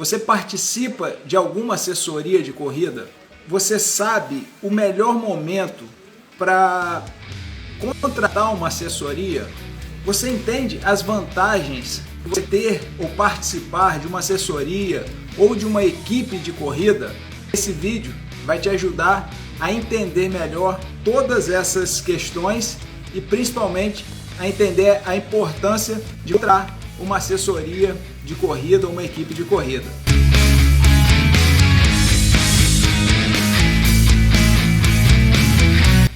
Você participa de alguma assessoria de corrida? Você sabe o melhor momento para contratar uma assessoria? Você entende as vantagens de você ter ou participar de uma assessoria ou de uma equipe de corrida? Esse vídeo vai te ajudar a entender melhor todas essas questões e principalmente a entender a importância de contratar uma assessoria de corrida ou uma equipe de corrida.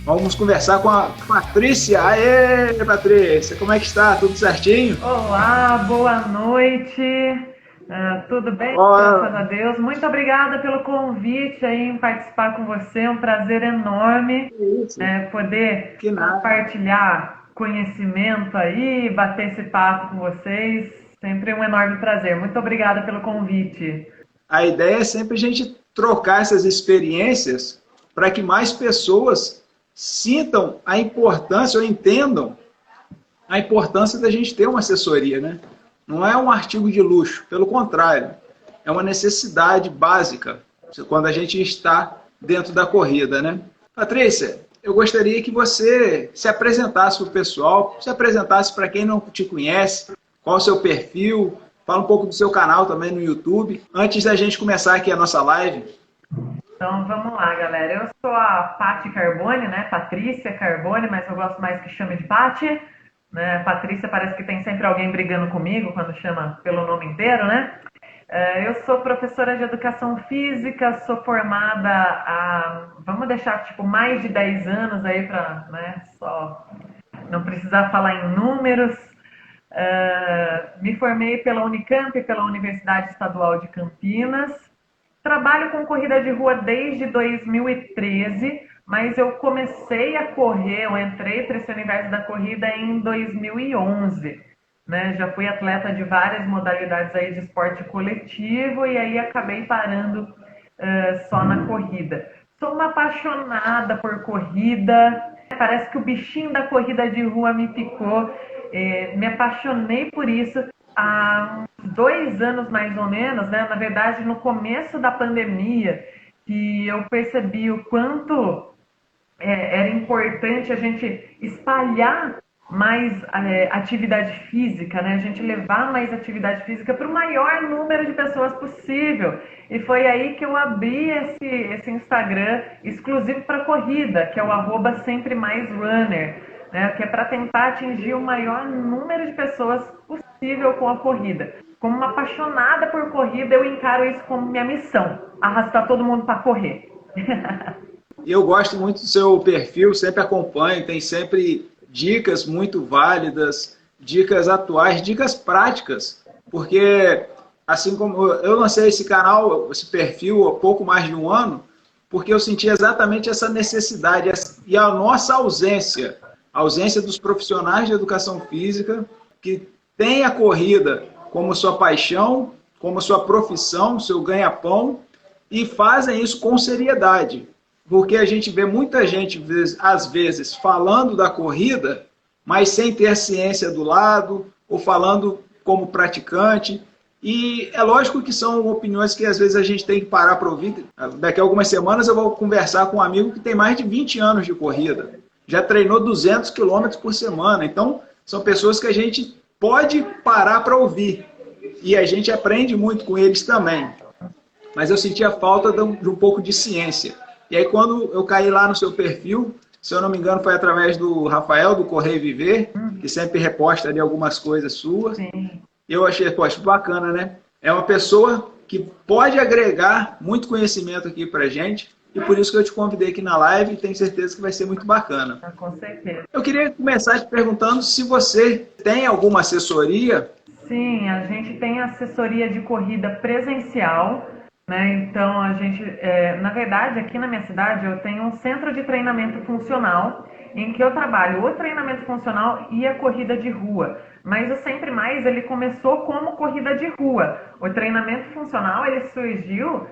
Vamos conversar com a Patrícia. Aê, Patrícia, como é que está? Tudo certinho? Olá, boa noite. Tudo bem? Graças a Deus. Muito obrigada pelo convite aí em participar com você. É um prazer enorme poder compartilhar conhecimento aí, bater esse papo com vocês. Sempre um enorme prazer. Muito obrigada pelo convite. A ideia é sempre a gente trocar essas experiências para que mais pessoas sintam a importância ou entendam a importância da gente ter uma assessoria, né? Não é um artigo de luxo, pelo contrário, é uma necessidade básica quando a gente está dentro da corrida, né? Patrícia, eu gostaria que você se apresentasse para o pessoal, se apresentasse para quem não te conhece, qual é o seu perfil, fala um pouco do seu canal também no YouTube, antes da gente começar aqui a nossa live. Então vamos lá, galera. Eu sou a Paty Carbone, né? Patrícia Carbone, mas eu gosto mais que chame de Paty. Né? Patrícia parece que tem sempre alguém brigando comigo quando chama pelo nome inteiro, né? Eu sou professora de educação física, sou formada há, vamos deixar, tipo, mais de 10 anos aí para, né, só não precisar falar em números. Me formei pela Unicamp, pela Universidade Estadual de Campinas. Trabalho com corrida de rua desde 2013, mas eu comecei a correr, eu entrei para esse universo da corrida em 2011. Né? Já fui atleta de várias modalidades aí de esporte coletivo e aí acabei parando só na corrida. Sou uma apaixonada por corrida, parece que o bichinho da corrida de rua me picou, me apaixonei por isso. Há uns 2 anos mais ou menos, né? Na verdade, no começo da pandemia, que eu percebi o quanto era importante a gente espalhar mais atividade física, né? A gente levar mais atividade física para o maior número de pessoas possível. E foi aí que eu abri esse Instagram exclusivo para corrida, que é o @SempreMaisRunner, né? Que é para tentar atingir o maior número de pessoas possível com a corrida. Como uma apaixonada por corrida, eu encaro isso como minha missão, arrastar todo mundo para correr. Eu gosto muito do seu perfil, sempre acompanho, tem sempre dicas muito válidas, dicas atuais, dicas práticas, porque assim como eu lancei esse canal, esse perfil há pouco mais de 1 ano, porque eu senti exatamente essa necessidade e a nossa ausência, a ausência dos profissionais de educação física que têm a corrida como sua paixão, como sua profissão, seu ganha-pão, e fazem isso com seriedade. Porque a gente vê muita gente, às vezes, falando da corrida, mas sem ter a ciência do lado, ou falando como praticante. E é lógico que são opiniões que às vezes a gente tem que parar para ouvir. Daqui a algumas semanas eu vou conversar com um amigo que tem mais de 20 anos de corrida. Já treinou 200 quilômetros por semana. Então, são pessoas que a gente pode parar para ouvir. E a gente aprende muito com eles também. Mas eu senti a falta de um pouco de ciência. E aí, quando eu caí lá no seu perfil, se eu não me engano, foi através do Rafael, do Correr e Viver, que sempre reposta ali algumas coisas suas. Sim. Eu achei, poxa, bacana, né? É uma pessoa que pode agregar muito conhecimento aqui pra gente, e por isso que eu te convidei aqui na live e tenho certeza que vai ser muito bacana. Com certeza. Eu queria começar te perguntando se você tem alguma assessoria. Sim, a gente tem assessoria de corrida presencial, né? Então, a gente, na verdade, aqui na minha cidade, eu tenho um centro de treinamento funcional, em que eu trabalho o treinamento funcional e a corrida de rua. Mas o Sempre Mais, ele começou como corrida de rua. O treinamento funcional, ele surgiu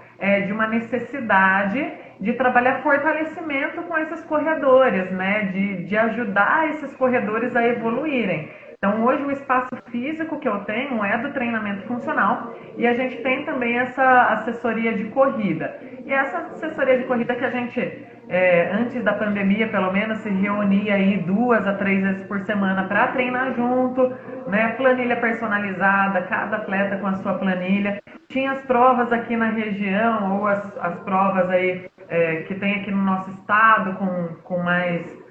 de uma necessidade de trabalhar fortalecimento com esses corredores, né? De ajudar esses corredores a evoluírem. Então, hoje o espaço físico que eu tenho é do treinamento funcional e a gente tem também essa assessoria de corrida. E essa assessoria de corrida que a gente, antes da pandemia, pelo menos, se reunia aí 2 a 3 vezes por semana para treinar junto, né? Planilha personalizada, cada atleta com a sua planilha. Tinha as provas aqui na região ou as provas aí que tem aqui no nosso estado com mais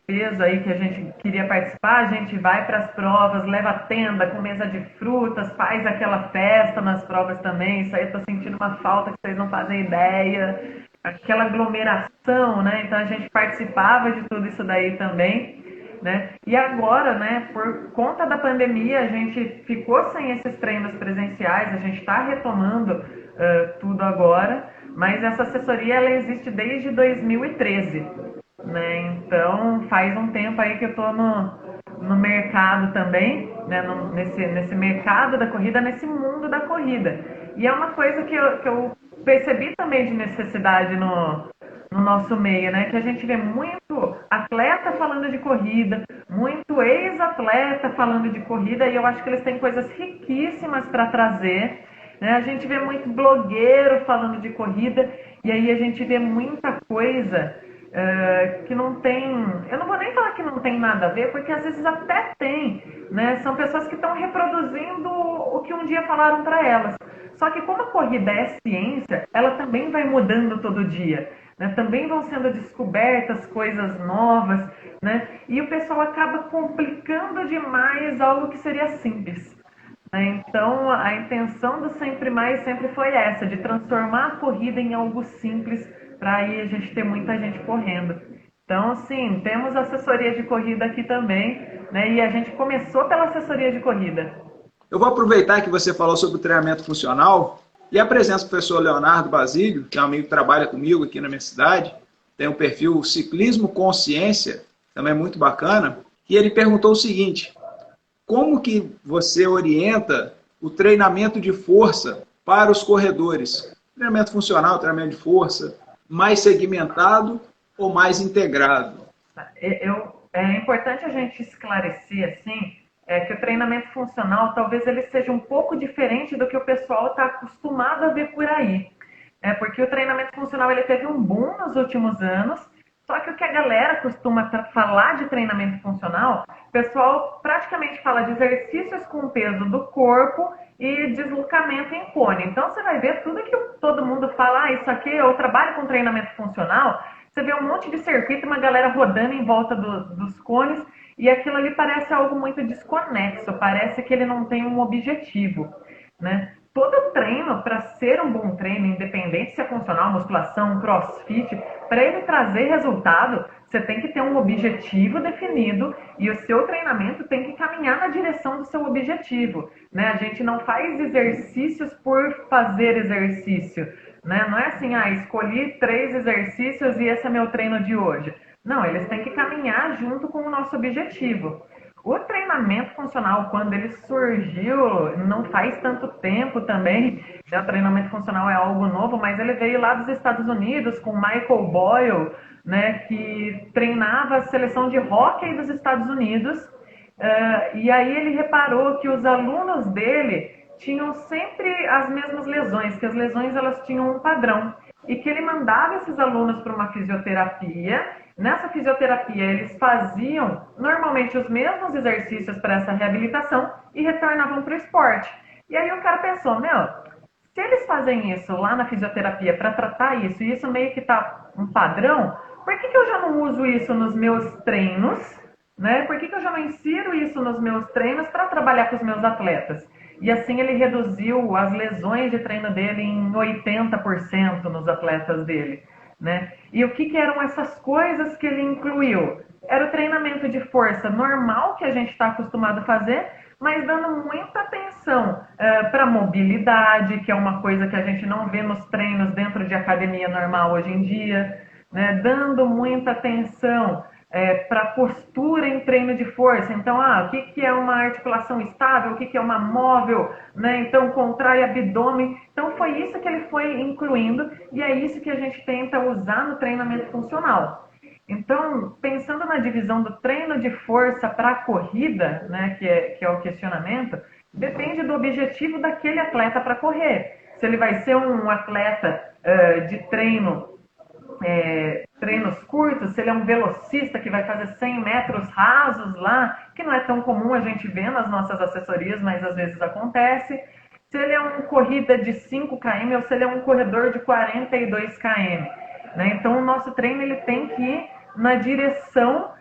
peso aí que a gente queria participar, a gente vai para as provas, leva tenda com mesa de frutas, faz aquela festa nas provas também. Isso aí eu tô sentindo uma falta que vocês não fazem ideia, aquela aglomeração, né? Então a gente participava de tudo isso daí também, né? E agora, né, por conta da pandemia, a gente ficou sem esses treinos presenciais, a gente está retomando tudo agora, mas essa assessoria ela existe desde 2013. Né? Então faz um tempo aí que eu estou no mercado também, né? Nesse mercado da corrida, nesse mundo da corrida. E é uma coisa que eu percebi também de necessidade no nosso meio, né? Que a gente vê muito atleta falando de corrida, muito ex-atleta falando de corrida, e eu acho que eles têm coisas riquíssimas para trazer. Né? A gente vê muito blogueiro falando de corrida, e aí a gente vê muita coisa que não tem, eu não vou nem falar que não tem nada a ver, porque às vezes até tem, né? São pessoas que estão reproduzindo o que um dia falaram para elas. Só que como a corrida é ciência, ela também vai mudando todo dia, né? Também vão sendo descobertas coisas novas, né? E o pessoal acaba complicando demais algo que seria simples. Então, a intenção do Sempre Mais sempre foi essa, de transformar a corrida em algo simples, para aí a gente ter muita gente correndo. Então, sim, temos assessoria de corrida aqui também, né? E a gente começou pela assessoria de corrida. Eu vou aproveitar que você falou sobre o treinamento funcional e apresento o professor Leonardo Basílio, que é um amigo que trabalha comigo aqui na minha cidade, tem um perfil Ciclismo Consciência, também muito bacana, e ele perguntou o seguinte: como que você orienta o treinamento de força para os corredores? Treinamento funcional, treinamento de força, mais segmentado ou mais integrado? É importante a gente esclarecer assim, que o treinamento funcional talvez ele seja um pouco diferente do que o pessoal está acostumado a ver por aí. Porque o treinamento funcional ele teve um boom nos últimos anos, só que o que a galera costuma falar de treinamento funcional, o pessoal praticamente fala de exercícios com o peso do corpo e deslocamento em cone. Então você vai ver tudo que todo mundo fala, isso aqui eu trabalho com treinamento funcional, você vê um monte de circuito, uma galera rodando em volta dos cones, e aquilo ali parece algo muito desconexo, parece que ele não tem um objetivo, né? Todo treino, para ser um bom treino, independente se é funcional, musculação, crossfit, para ele trazer resultado, você tem que ter um objetivo definido e o seu treinamento tem que caminhar na direção do seu objetivo. Né? A gente não faz exercícios por fazer exercício. Né? Não é assim, escolhi 3 exercícios e esse é meu treino de hoje. Não, eles têm que caminhar junto com o nosso objetivo. O treinamento funcional, quando ele surgiu, não faz tanto tempo também, o treinamento funcional é algo novo, mas ele veio lá dos Estados Unidos com Michael Boyle, né, que treinava a seleção de hóquei dos Estados Unidos, e aí ele reparou que os alunos dele tinham sempre as mesmas lesões, que as lesões elas tinham um padrão, e que ele mandava esses alunos para uma fisioterapia. Nessa fisioterapia, eles faziam normalmente os mesmos exercícios para essa reabilitação e retornavam para o esporte. E aí o cara pensou, se eles fazem isso lá na fisioterapia para tratar isso, e isso meio que tá um padrão, por que eu já não uso isso nos meus treinos? Né? Por que eu já não insiro isso nos meus treinos para trabalhar com os meus atletas? E assim ele reduziu as lesões de treino dele em 80% nos atletas dele. Né? E o que eram essas coisas que ele incluiu? Era o treinamento de força normal que a gente está acostumado a fazer, mas dando muita atenção para mobilidade, que é uma coisa que a gente não vê nos treinos dentro de academia normal hoje em dia, né? Dando muita atenção para postura em treino de força. Então, o que é uma articulação estável, o que é uma móvel, né? Então, contrai abdômen. Então, foi isso que ele foi incluindo e é isso que a gente tenta usar no treinamento funcional. Então, pensando na divisão do treino de força para a corrida, né, que é o questionamento, depende do objetivo daquele atleta para correr. Se ele vai ser um atleta de treinos curtos, se ele é um velocista que vai fazer 100 metros rasos lá, que não é tão comum a gente ver nas nossas assessorias, mas às vezes acontece. Se ele é uma corrida de 5 km ou se ele é um corredor de 42 km. Né? Então, o nosso treino ele tem que ir na direção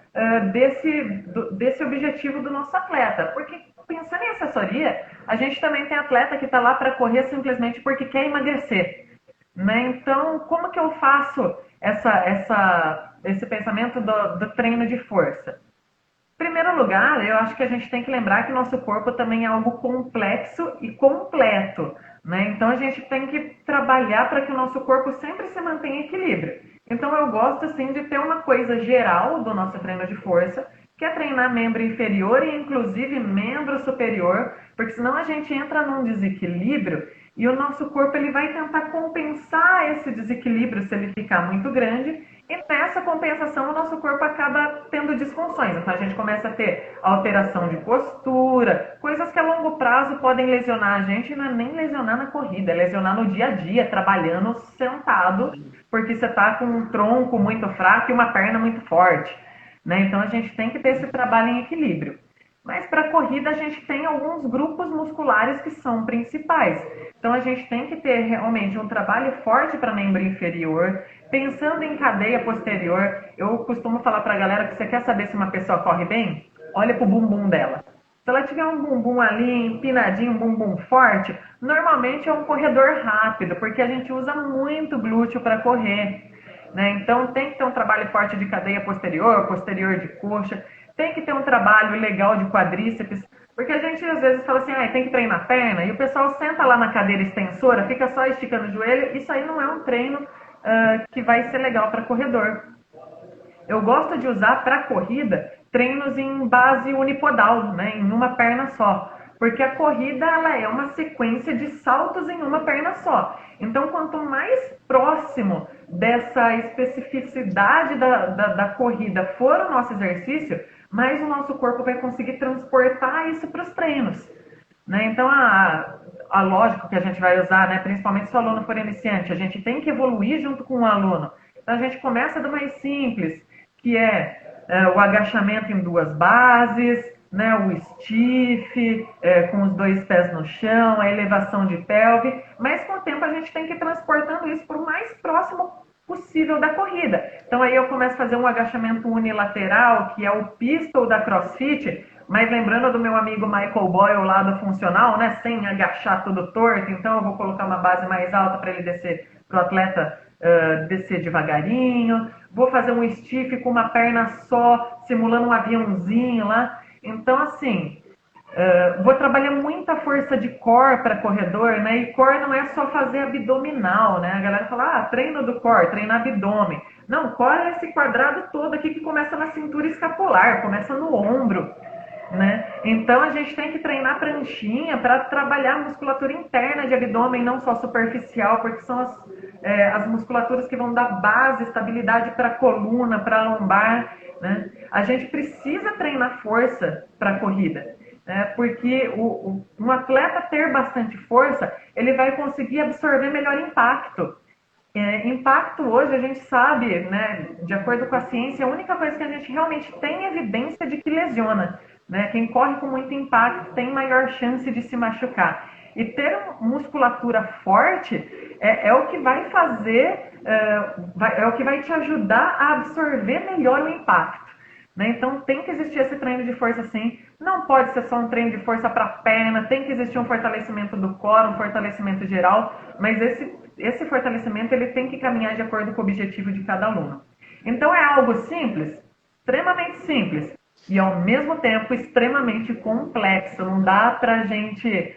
desse objetivo do nosso atleta. Porque, pensando em assessoria, a gente também tem atleta que está lá para correr simplesmente porque quer emagrecer. Né? Então, como que eu faço esse pensamento do treino de força? Em primeiro lugar, eu acho que a gente tem que lembrar que nosso corpo também é algo complexo e completo. Né? Então, a gente tem que trabalhar para que o nosso corpo sempre se mantenha em equilíbrio. Então, eu gosto assim, de ter uma coisa geral do nosso treino de força, que é treinar membro inferior e, inclusive, membro superior, porque senão a gente entra num desequilíbrio e o nosso corpo ele vai tentar compensar esse desequilíbrio se ele ficar muito grande. E nessa compensação, o nosso corpo acaba tendo disfunções. Então, a gente começa a ter alteração de postura, coisas que a longo prazo podem lesionar a gente, e não é nem lesionar na corrida, é lesionar no dia a dia, trabalhando sentado, porque você está com um tronco muito fraco e uma perna muito forte. Né? Então, a gente tem que ter esse trabalho em equilíbrio. Mas para a corrida, a gente tem alguns grupos musculares que são principais. Então, a gente tem que ter realmente um trabalho forte para membro inferior. Pensando em cadeia posterior, eu costumo falar para a galera que você quer saber se uma pessoa corre bem? Olha para o bumbum dela. Se ela tiver um bumbum ali empinadinho, um bumbum forte, normalmente é um corredor rápido, porque a gente usa muito glúteo para correr. Né? Então, tem que ter um trabalho forte de cadeia posterior, posterior de coxa. Tem que ter um trabalho legal de quadríceps, porque a gente às vezes fala assim, tem que treinar a perna, e o pessoal senta lá na cadeira extensora, fica só esticando o joelho, isso aí não é um treino que vai ser legal para corredor. Eu gosto de usar para corrida treinos em base unipodal, né, em uma perna só, porque a corrida ela é uma sequência de saltos em uma perna só. Então, quanto mais próximo dessa especificidade da corrida for o nosso exercício, mais o nosso corpo vai conseguir transportar isso para os treinos. Né? Então, a lógica que a gente vai usar, né, principalmente se o aluno for iniciante, a gente tem que evoluir junto com o aluno. Então, a gente começa do mais simples, que é o agachamento em 2 bases, né, o stiff, com os 2 pés no chão, a elevação de pelve, mas com o tempo a gente tem que ir transportando isso para o mais próximo possível da corrida. Então aí eu começo a fazer um agachamento unilateral, que é o pistol da CrossFit, mas lembrando do meu amigo Michael Boyle lá do funcional, né, sem agachar tudo torto, então eu vou colocar uma base mais alta para ele descer, para o atleta descer devagarinho, vou fazer um stiff com uma perna só, simulando um aviãozinho lá. Então, assim, vou trabalhar muita força de core para corredor, né? E core não é só fazer abdominal, né? A galera fala, treino do core, treinar abdômen. Não, core é esse quadrado todo aqui que começa na cintura escapular, começa no ombro, né? Então, a gente tem que treinar pranchinha para trabalhar a musculatura interna de abdômen, não só superficial, porque são as musculaturas que vão dar base, estabilidade para a coluna, para a lombar, né? A gente precisa treinar força para a corrida, né? Porque um atleta ter bastante força, ele vai conseguir absorver melhor impacto. Impacto hoje a gente sabe, né, de acordo com a ciência, a única coisa que a gente realmente tem evidência de que lesiona. Né? Quem corre com muito impacto tem maior chance de se machucar. E ter musculatura forte é o que vai fazer, é o que vai te ajudar a absorver melhor o impacto. Né? Então tem que existir esse treino de força sim. Não pode ser só um treino de força para a perna, tem que existir um fortalecimento do core, um fortalecimento geral, mas esse fortalecimento ele tem que caminhar de acordo com o objetivo de cada aluno. Então é algo simples, extremamente simples, e ao mesmo tempo extremamente complexo. Não dá para a gente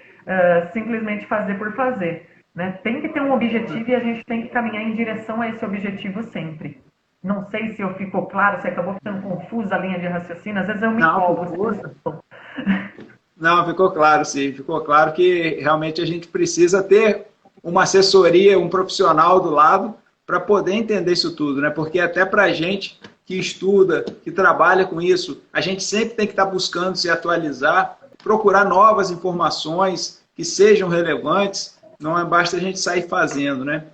simplesmente fazer por fazer. Né? Tem que ter um objetivo e a gente tem que caminhar em direção a esse objetivo sempre. Não sei se ficou claro, se acabou ficando confusa a linha de raciocínio. Às vezes eu me empolgo. Não, ficou claro, sim. Ficou claro que realmente a gente precisa ter uma assessoria, um profissional do lado para poder entender isso tudo, né? Porque até para a gente que estuda, que trabalha com isso, a gente sempre tem que estar buscando se atualizar, procurar novas informações que sejam relevantes, não basta a gente sair fazendo, né?